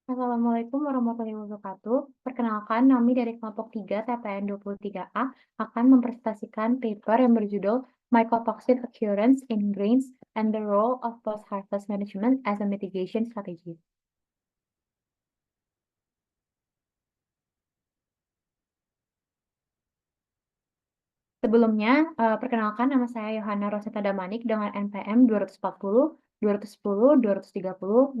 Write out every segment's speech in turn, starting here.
Assalamualaikum warahmatullahi wabarakatuh. Perkenalkan, kami dari kelompok 3 TPN 23A akan mempresentasikan paper yang berjudul Mycotoxin Occurrence in Grains and the Role of Post-Harvest Management as a Mitigation Strategy. Sebelumnya, perkenalkan nama saya Yohana Roseta Damanik dengan NPM 240 210 230 052.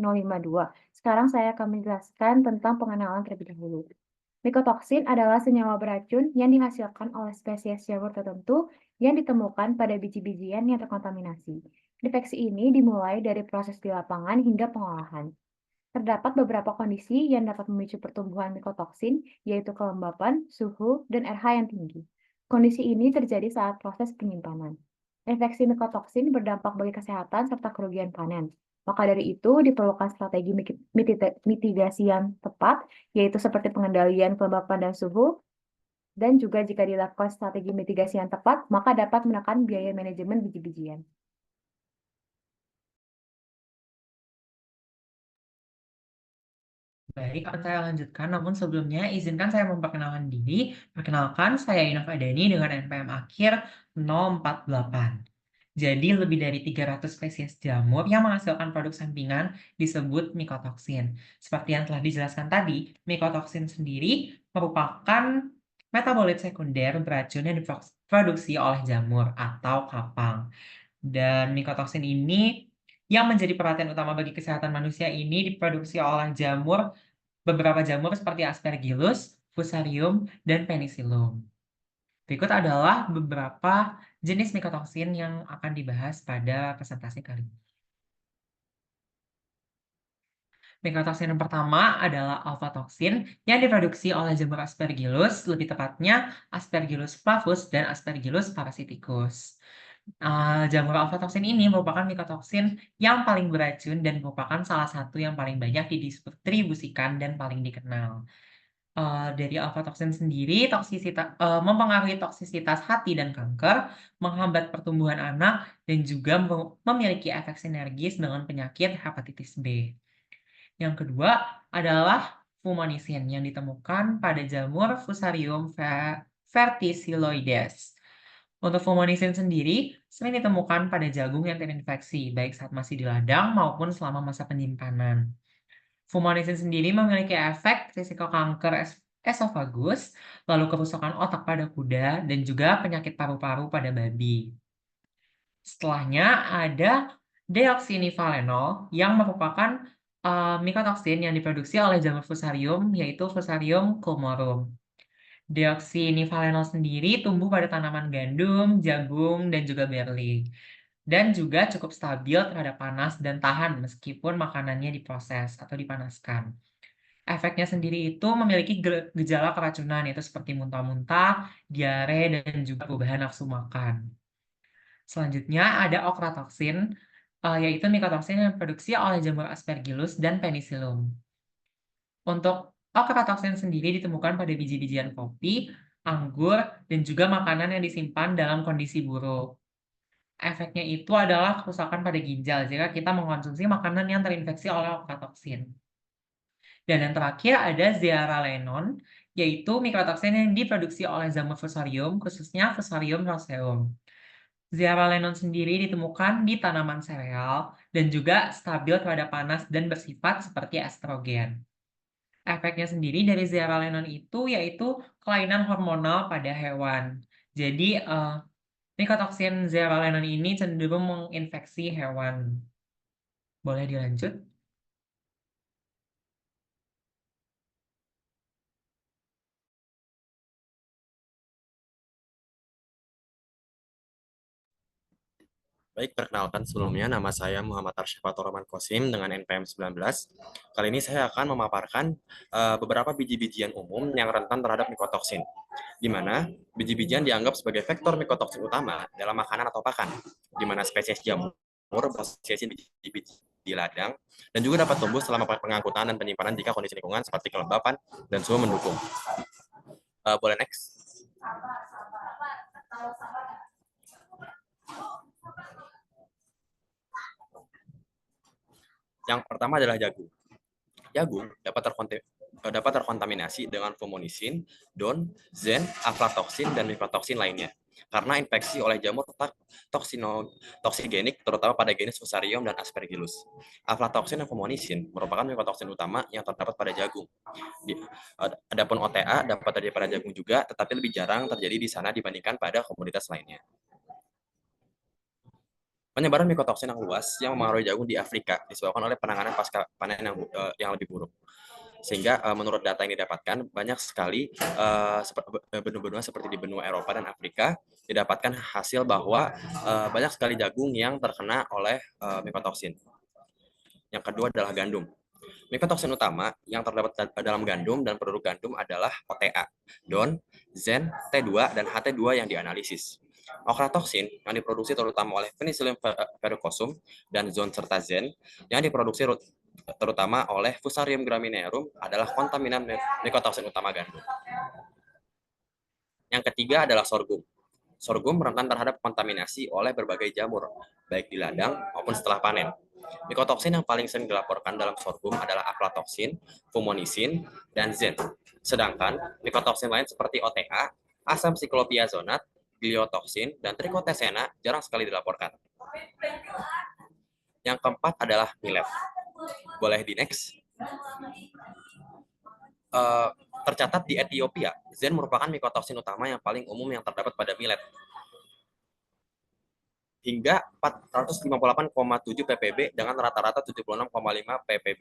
Sekarang saya akan menjelaskan tentang pengenalan terlebih dahulu. Mikotoksin adalah senyawa beracun yang dihasilkan oleh spesies jamur tertentu yang ditemukan pada biji-bijian yang terkontaminasi. Infeksi ini dimulai dari proses di lapangan hingga pengolahan. Terdapat beberapa kondisi yang dapat memicu pertumbuhan mikotoksin, yaitu kelembapan, suhu, dan RH yang tinggi. Kondisi ini terjadi saat proses penyimpanan. Infeksi mikotoksin berdampak bagi kesehatan serta kerugian panen. Maka dari itu, diperlukan strategi mitigasi yang tepat, yaitu seperti pengendalian kelembapan dan suhu, dan juga jika dilakukan strategi mitigasi yang tepat, maka dapat menekan biaya manajemen biji-bijian. Baik, akan saya lanjutkan. Namun sebelumnya, izinkan saya memperkenalkan diri. Perkenalkan, saya Inaf Adani dengan NPM akhir 048. Jadi, lebih dari 300 spesies jamur yang menghasilkan produk sampingan disebut mikotoksin. Seperti yang telah dijelaskan tadi, mikotoksin sendiri merupakan metabolit sekunder beracun yang diproduksi oleh jamur atau kapang. Dan mikotoksin ini yang menjadi perhatian utama bagi kesehatan manusia ini diproduksi oleh beberapa jamur seperti Aspergillus, Fusarium, dan Penicillium. Berikut adalah beberapa jenis mikotoksin yang akan dibahas pada presentasi kali ini. Mikotoksin yang pertama adalah alpha-toksin yang diproduksi oleh jamur Aspergillus, lebih tepatnya Aspergillus flavus dan Aspergillus parasiticus. Jamur alpha-toksin ini merupakan mikotoksin yang paling beracun dan merupakan salah satu yang paling banyak didistribusikan dan paling dikenal. Dari alpha-toksin sendiri mempengaruhi toksisitas hati dan kanker, menghambat pertumbuhan anak, dan juga memiliki efek sinergis dengan penyakit hepatitis B. Yang kedua adalah fumonisin yang ditemukan pada jamur Fusarium verticilloides. Untuk fumonisin sendiri sering ditemukan pada jagung yang terinfeksi, baik saat masih di ladang maupun selama masa penyimpanan. Fumonisin sendiri memiliki efek risiko kanker esofagus, lalu kerusakan otak pada kuda, dan juga penyakit paru-paru pada babi. Setelahnya ada deoksinivalenol yang merupakan mikotoksin yang diproduksi oleh jamur Fusarium, yaitu Fusarium culmorum. Deoksinivalenol sendiri tumbuh pada tanaman gandum, jagung, dan juga barley. Dan juga cukup stabil terhadap panas dan tahan meskipun makanannya diproses atau dipanaskan. Efeknya sendiri itu memiliki gejala keracunan, yaitu seperti muntah-muntah, diare, dan juga perubahan nafsu makan. Selanjutnya ada okratoksin, yaitu mikotoksin yang diproduksi oleh jamur Aspergillus dan Penicillium. Untuk okratoksin sendiri ditemukan pada biji-bijian kopi, anggur, dan juga makanan yang disimpan dalam kondisi buruk. Efeknya itu adalah kerusakan pada ginjal jika kita mengkonsumsi makanan yang terinfeksi oleh okratoksin. Dan yang terakhir ada zearalenone, yaitu mikotoksin yang diproduksi oleh jamur Fusarium, khususnya Fusarium roseum. Zearalenone sendiri ditemukan di tanaman sereal dan juga stabil terhadap panas dan bersifat seperti estrogen. Efeknya sendiri dari zearalenone itu yaitu kelainan hormonal pada hewan. Jadi, mikotoksin zearalenone ini cenderung menginfeksi hewan. Boleh dilanjut? Baik, perkenalkan sebelumnya nama saya Muhammad Arsyad Rahman Kosim dengan NPM 19. Kali ini saya akan memaparkan beberapa biji-bijian umum yang rentan terhadap mikotoksin, di mana biji-bijian dianggap sebagai vektor mikotoksin utama dalam makanan atau pakan, di mana spesies jamur posisi biji-biji di ladang, dan juga dapat tumbuh selama pengangkutan dan penyimpanan jika kondisi lingkungan seperti kelembapan dan suhu mendukung. Boleh next? Yang pertama adalah jagung. Jagung dapat terkontaminasi dengan fumonisin, DON, zen, aflatoksin, dan mikotoksin lainnya. Karena infeksi oleh jamur toksigenik terutama pada genus Fusarium dan Aspergillus. Aflatoksin dan fumonisin merupakan mikotoksin utama yang terdapat pada jagung. Adapun OTA dapat terjadi pada jagung juga, tetapi lebih jarang terjadi di sana dibandingkan pada komoditas lainnya. Penyebaran mikotoksin yang luas yang mempengaruhi jagung di Afrika disebabkan oleh penanganan pasca panen yang lebih buruk. Sehingga menurut data yang didapatkan, banyak sekali benua-benua seperti di benua Eropa dan Afrika didapatkan hasil bahwa banyak sekali jagung yang terkena oleh mikotoksin. Yang kedua adalah gandum. Mikotoksin utama yang terdapat dalam gandum dan produk gandum adalah OTA, DON, zen, T2, dan HT2 yang dianalisis. Ochratoxin yang diproduksi terutama oleh Penicillium verrucosum dan zon serta zen yang diproduksi terutama oleh Fusarium graminearum adalah kontaminan mikotoksin utama gandum. Yang ketiga adalah sorghum. Sorghum rentan terhadap kontaminasi oleh berbagai jamur, baik di ladang maupun setelah panen. Mikotoksin yang paling sering dilaporkan dalam sorghum adalah aflatoksin, fumonisin, dan zen. Sedangkan mikotoksin lain seperti OTA, asam siklopiazonat, gliotoksin, dan tricotesena jarang sekali dilaporkan. Yang keempat adalah millet. Boleh di next. Tercatat di Ethiopia, zen merupakan mikotoksin utama yang paling umum yang terdapat pada millet. Hingga 458,7 ppb dengan rata-rata 76,5 ppb.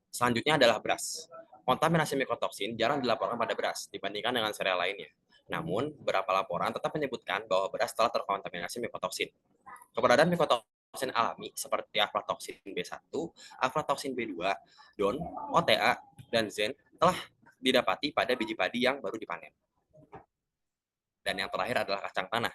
Selanjutnya adalah beras. Kontaminasi mikotoksin jarang dilaporkan pada beras dibandingkan dengan sereal lainnya. Namun, beberapa laporan tetap menyebutkan bahwa beras telah terkontaminasi mikotoksin. Keberadaan mikotoksin alami seperti aflatoksin B1, aflatoksin B2, DON, OTA, dan zen telah didapati pada biji padi yang baru dipanen. Dan yang terakhir adalah kacang tanah,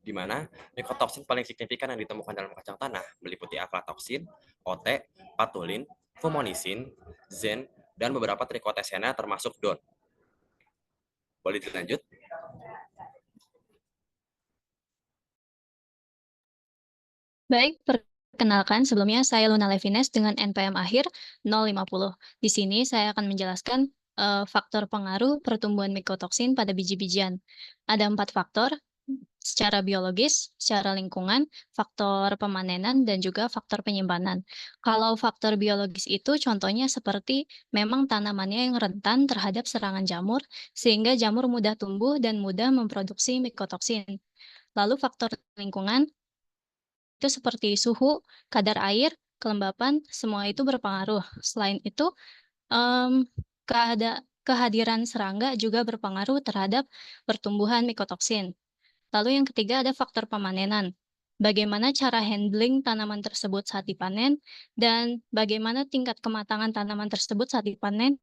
di mana mikotoksin paling signifikan yang ditemukan dalam kacang tanah meliputi aflatoksin, OT, patulin, fumonisin, zen, dan beberapa tricotesena termasuk DON. Boleh dilanjut? Baik, perkenalkan sebelumnya saya Luna Levines dengan NPM akhir 050. Di sini saya akan menjelaskan faktor pengaruh pertumbuhan mikotoksin pada biji-bijian. Ada 4 faktor, secara biologis, secara lingkungan, faktor pemanenan, dan juga faktor penyimpanan. Kalau faktor biologis itu contohnya seperti memang tanamannya yang rentan terhadap serangan jamur, sehingga jamur mudah tumbuh dan mudah memproduksi mikotoksin. Lalu faktor lingkungan, itu seperti suhu, kadar air, kelembapan, semua itu berpengaruh. Selain itu, kehadiran serangga juga berpengaruh terhadap pertumbuhan mikotoksin. Lalu yang ketiga ada faktor pemanenan. Bagaimana cara handling tanaman tersebut saat dipanen, dan bagaimana tingkat kematangan tanaman tersebut saat dipanen,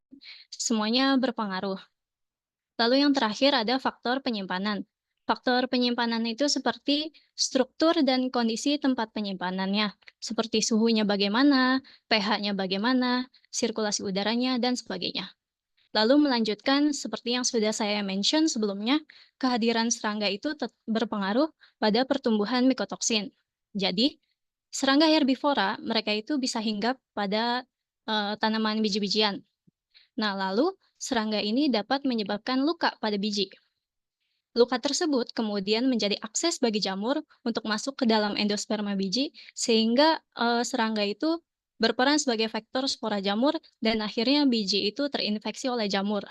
semuanya berpengaruh. Lalu yang terakhir ada faktor penyimpanan. Faktor penyimpanan itu seperti struktur dan kondisi tempat penyimpanannya, seperti suhunya bagaimana, pH-nya bagaimana, sirkulasi udaranya, dan sebagainya. Lalu melanjutkan seperti yang sudah saya mention sebelumnya, kehadiran serangga itu berpengaruh pada pertumbuhan mikotoksin. Jadi, serangga herbivora, mereka itu bisa hinggap pada tanaman biji-bijian. Nah, lalu serangga ini dapat menyebabkan luka pada biji. Luka tersebut kemudian menjadi akses bagi jamur untuk masuk ke dalam endosperma biji, sehingga serangga itu berperan sebagai vektor spora jamur dan akhirnya biji itu terinfeksi oleh jamur.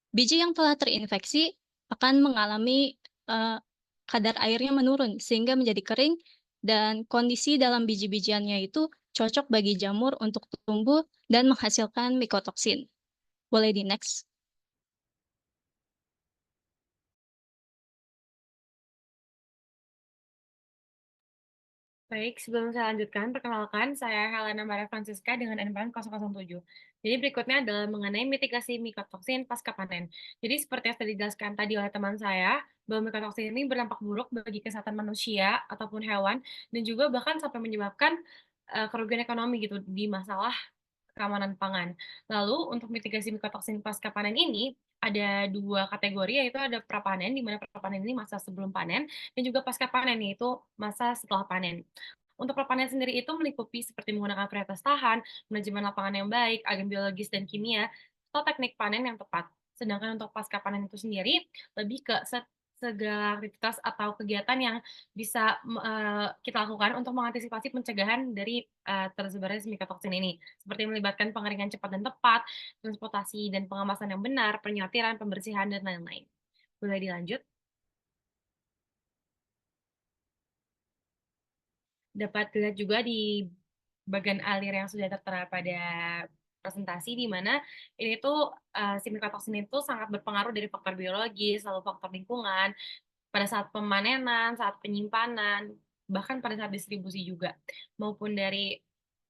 Biji yang telah terinfeksi akan mengalami kadar airnya menurun sehingga menjadi kering dan kondisi dalam biji-bijiannya itu cocok bagi jamur untuk tumbuh dan menghasilkan mikotoksin. Boleh di next. Baik, sebelum saya lanjutkan, perkenalkan saya Helena Maria Francisca dengan NPM 007. Jadi berikutnya adalah mengenai mitigasi mikotoksin pasca panen. Jadi seperti yang sudah dijelaskan tadi oleh teman saya, bahwa mikotoksin ini berdampak buruk bagi kesehatan manusia ataupun hewan, dan juga bahkan sampai menyebabkan kerugian ekonomi gitu di masalah keamanan pangan. Lalu untuk mitigasi mikotoksin pasca panen ini, ada 2 kategori, yaitu ada prapanen, di mana prapanen ini masa sebelum panen, dan juga pasca panen, yaitu masa setelah panen. Untuk perpanen sendiri itu meliputi seperti menggunakan varietas tahan, manajemen lapangan yang baik, agen biologis dan kimia, atau teknik panen yang tepat. Sedangkan untuk pasca panen itu sendiri lebih ke segala aktivitas atau kegiatan yang bisa kita lakukan untuk mengantisipasi pencegahan dari tersebarnya si mikotoksin ini, seperti melibatkan pengeringan cepat dan tepat, transportasi dan pengemasan yang benar, penyortiran, pembersihan, dan lain-lain. Boleh dilanjut? Dapat dilihat juga di bagian alir yang sudah tertera pada presentasi, di mana ini tuh si mikotoksin itu sangat berpengaruh dari faktor biologis, lalu faktor lingkungan, pada saat pemanenan, saat penyimpanan, bahkan pada saat distribusi juga, maupun dari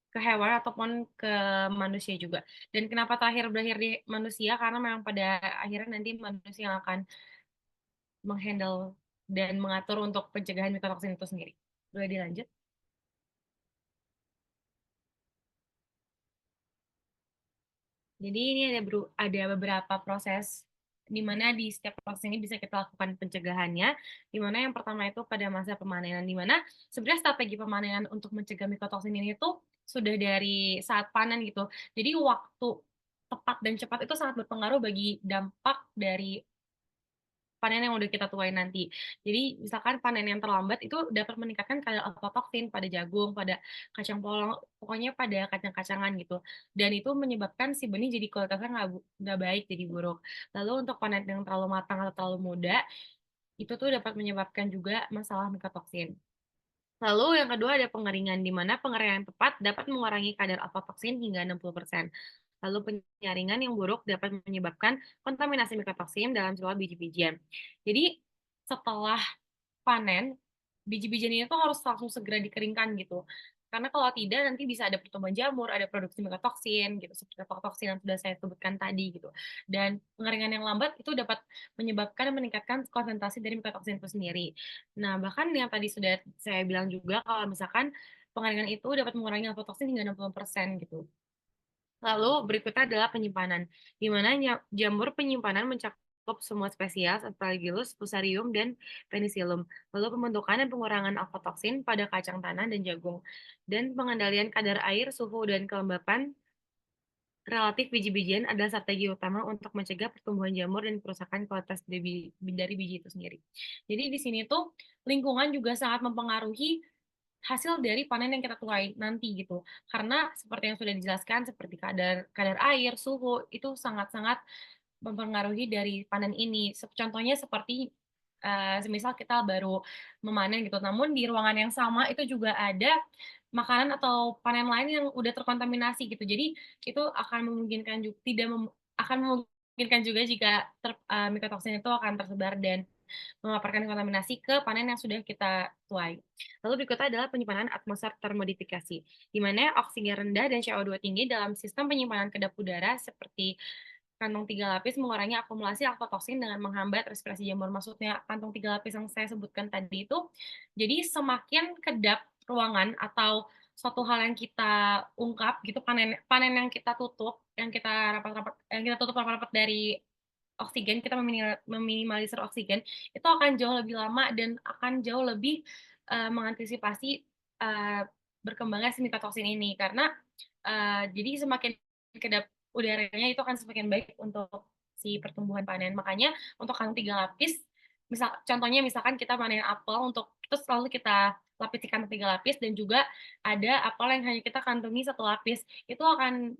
ke hewan ataupun ke manusia juga. Dan kenapa terakhir berakhir di manusia, karena memang pada akhirnya nanti manusia yang akan menghandle dan mengatur untuk pencegahan mikotoksin itu sendiri. Boleh dilanjut? Jadi ini ada beberapa proses di mana di setiap proses ini bisa kita lakukan pencegahannya, di mana yang pertama itu pada masa pemanenan, di mana sebenarnya strategi pemanenan untuk mencegah mikotoksin ini tuh sudah dari saat panen gitu. Jadi waktu tepat dan cepat itu sangat berpengaruh bagi dampak dari panen yang udah kita tuai nanti. Jadi misalkan panen yang terlambat itu dapat meningkatkan kadar aflatoksin pada jagung, pada kacang polong, pokoknya pada kacang-kacangan gitu. Dan itu menyebabkan si benih jadi kualitasnya nggak baik, jadi buruk. Lalu untuk panen yang terlalu matang atau terlalu muda, itu tuh dapat menyebabkan juga masalah mikotoksin. Lalu yang kedua ada pengeringan, di mana pengeringan yang tepat dapat mengurangi kadar aflatoksin hingga 60%. Lalu penyaringan yang buruk dapat menyebabkan kontaminasi mikotoksin dalam sebuah biji-bijian. Jadi setelah panen, biji-bijian ini tuh harus langsung segera dikeringkan gitu. Karena kalau tidak nanti bisa ada pertumbuhan jamur, ada produksi mikotoksin gitu, seperti aflatoksin yang sudah saya sebutkan tadi gitu. Dan pengeringan yang lambat itu dapat menyebabkan dan meningkatkan konsentrasi dari mikotoksin itu sendiri. Nah, bahkan yang tadi sudah saya bilang juga kalau misalkan pengeringan itu dapat mengurangi aflatoksin hingga 60% gitu. Lalu berikutnya adalah penyimpanan, di mana jamur penyimpanan mencakup semua spesies, Aspergillus, Fusarium, dan Penicillium. Lalu pembentukan dan pengurangan aflatoksin pada kacang tanah dan jagung, dan pengendalian kadar air, suhu, dan kelembapan relatif biji-bijian adalah strategi utama untuk mencegah pertumbuhan jamur dan kerusakan kualitas dari biji itu sendiri. Jadi di sini tuh lingkungan juga sangat mempengaruhi hasil dari panen yang kita tuai nanti gitu. Karena seperti yang sudah dijelaskan, seperti kadar kadar air, suhu, itu sangat-sangat mempengaruhi dari panen ini. Contohnya seperti semisal kita baru memanen gitu, namun di ruangan yang sama itu juga ada makanan atau panen lain yang udah terkontaminasi gitu. Jadi itu akan memungkinkan tidak akan memungkinkan juga jika mikotoksin itu akan tersebar dan memaparkan kontaminasi ke panen yang sudah kita tuai. Lalu berikutnya adalah penyimpanan atmosfer termodifikasi, di mana oksigen rendah dan CO2 tinggi dalam sistem penyimpanan kedap udara seperti kantong 3 lapis mengurangi akumulasi aflatoksin dengan menghambat respirasi jamur. Maksudnya kantong 3 lapis yang saya sebutkan tadi itu, jadi semakin kedap ruangan atau suatu hal yang kita ungkap gitu, panen panen yang kita tutup, yang kita tutup rapat-rapat dari oksigen, kita meminimalisir oksigen, itu akan jauh lebih lama dan akan jauh lebih mengantisipasi berkembangnya si mikotoksin ini. Karena jadi semakin kedap udaranya itu akan semakin baik untuk si pertumbuhan panen. Makanya untuk kantong 3 lapis, contohnya misalkan kita panen apel terus lalu kita lapisi kantong 3 lapis dan juga ada apel yang hanya kita kantongi 1 lapis, itu akan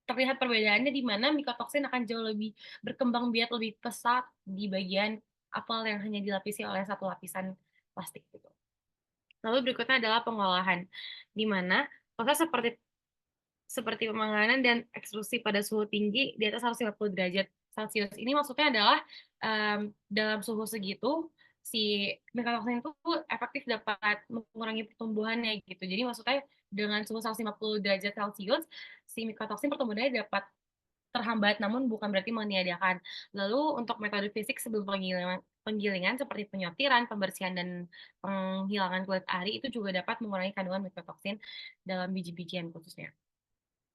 terlihat perbedaannya di mana mikotoksin akan jauh lebih berkembang biak lebih pesat di bagian apel yang hanya dilapisi oleh 1 lapisan plastik gitu. Lalu berikutnya adalah pengolahan, di mana proses seperti pemanggangan dan ekstrusi pada suhu tinggi di atas 150 derajat Celcius. Ini maksudnya adalah dalam suhu segitu si mikotoksin itu efektif dapat mengurangi pertumbuhannya gitu. Jadi maksudnya dengan suhu 150 derajat Celcius si mikotoksin pertumbuhannya dapat terhambat, namun bukan berarti meniadakan. Lalu untuk metode fisik sebelum penggilingan seperti penyortiran, pembersihan, dan penghilangan kulit ari itu juga dapat mengurangi kandungan mikotoksin dalam biji-bijian khususnya.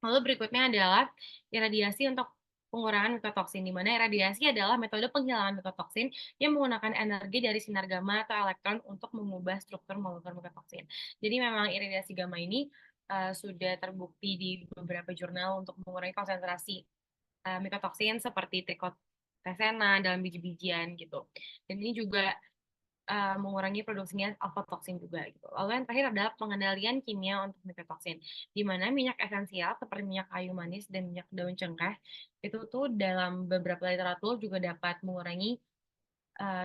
Lalu berikutnya adalah iradiasi untuk pengurangan mikotoksin, di mana iradiasi adalah metode penghilangan mikotoksin yang menggunakan energi dari sinar gamma atau elektron untuk mengubah struktur molekul mikotoksin. Jadi memang iradiasi gamma ini sudah terbukti di beberapa jurnal untuk mengurangi konsentrasi mikotoksin seperti trikotesena dalam biji-bijian gitu. Dan ini juga mengurangi produksinya aflatoksin juga gitu. Lalu yang terakhir adalah pengendalian kimia untuk mikotoksin, di mana minyak esensial seperti minyak kayu manis dan minyak daun cengkeh itu tuh dalam beberapa literatur juga dapat mengurangi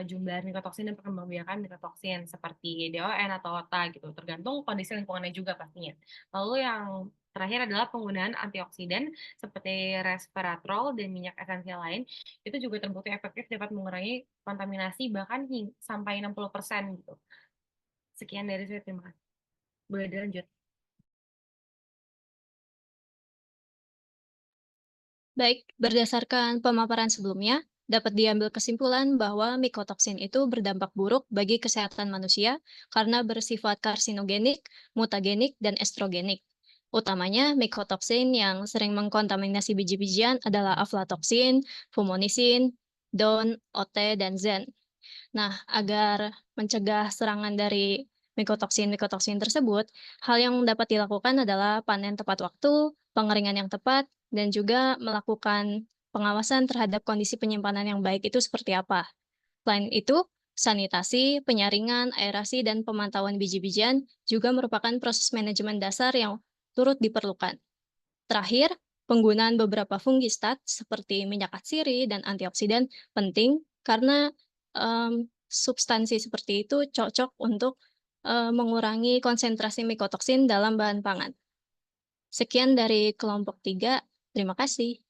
jumlah mikotoksin dan perkembangbiakan mikotoksin seperti DON atau OTA gitu, tergantung kondisi lingkungannya juga pastinya. Lalu yang terakhir adalah penggunaan antioksidan seperti resveratrol dan minyak esensial lain, itu juga terbukti efektif dapat mengurangi kontaminasi bahkan sampai 60% gitu. Sekian dari saya, terima kasih. Boleh dilanjut. Baik, berdasarkan pemaparan sebelumnya, dapat diambil kesimpulan bahwa mikotoksin itu berdampak buruk bagi kesehatan manusia karena bersifat karsinogenik, mutagenik, dan estrogenik. Utamanya, mikotoksin yang sering mengkontaminasi biji-bijian adalah aflatoksin, fumonisin, DON, OT, dan ZEN. Nah, agar mencegah serangan dari mikotoksin tersebut, hal yang dapat dilakukan adalah panen tepat waktu, pengeringan yang tepat, dan juga melakukan pengawasan terhadap kondisi penyimpanan yang baik itu seperti apa. Selain itu, sanitasi, penyaringan, aerasi, dan pemantauan biji-bijian juga merupakan proses manajemen dasar yang turut diperlukan. Terakhir, penggunaan beberapa fungistat seperti minyak atsiri dan antioksidan penting karena substansi seperti itu cocok untuk mengurangi konsentrasi mikotoksin dalam bahan pangan. Sekian dari kelompok 3, terima kasih.